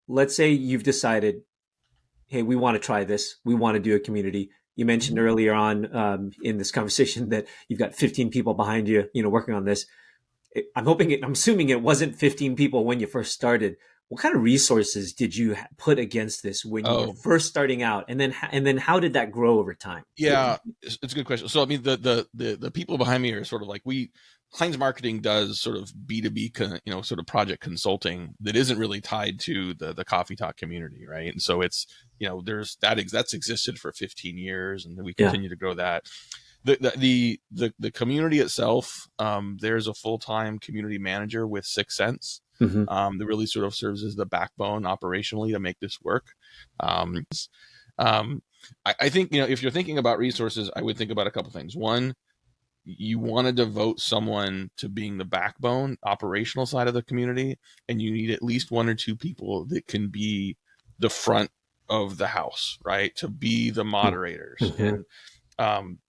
let's say you've decided, hey, we want to try this. We want to do a community. You mentioned Mhm. earlier on in this conversation that you've got 15 people behind you, working on this. I'm assuming it wasn't 15 people when you first started. What kind of resources did you put against this when you were Oh, first starting out, and then how did that grow over time? yeah, it's a good question. So I mean, the people behind me are sort of like we Heinz Marketing does sort of B2B, sort of project consulting that isn't really tied to the coffee talk community, right? And so it's there's that's existed for 15 years, and then we Yeah. continue to grow that. The community itself, there's a full-time community manager with 6 Sense Hmm. that really sort of serves as the backbone operationally to make this work. Um, I think if you're thinking about resources, I would think about a couple things. One, you want to devote someone to being the backbone operational side of the community, and you need at least one or two people that can be the front of the house, right? To be the moderators. Hmm. And um,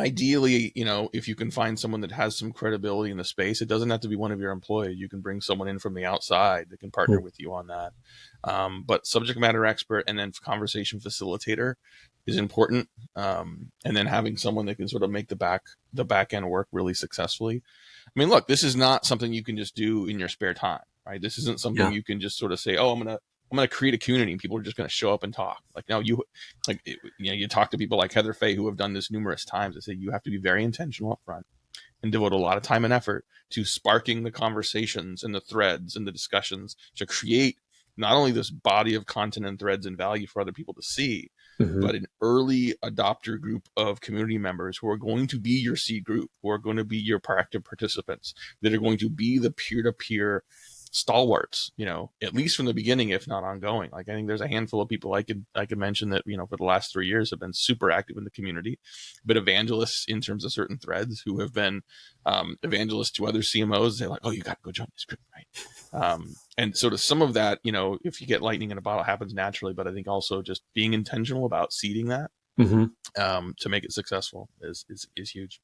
ideally, if you can find someone that has some credibility in the space, it doesn't have to be one of your employees. You can bring someone in from the outside that can partner with you on that. But subject matter expert and then conversation facilitator is important. And then having someone that can sort of make the back end work really successfully. I mean, look, this is not something you can just do in your spare time, right? This isn't something Yeah. you can just sort of say, "Oh, I'm gonna create a community and people are just gonna show up and talk." Like now, you talk to people like Heather Faye who have done this numerous times. They say you have to be very intentional up front and devote a lot of time and effort to sparking the conversations and the threads and the discussions to create not only this body of content and threads and value for other people to see, Hmm. but an early adopter group of community members who are going to be your seed group, who are going to be your proactive participants, that are going to be the peer-to-peer stalwarts, at least from the beginning, if not ongoing. Like I think there's a handful of people I could mention that, for the last 3 years have been super active in the community, but evangelists in terms of certain threads who have been evangelists to other CMOs. They're like, oh, you got to go join this group, right? And sort of some of that, if you get lightning in a bottle, happens naturally. But I think also just being intentional about seeding that Hmm. to make it successful is huge.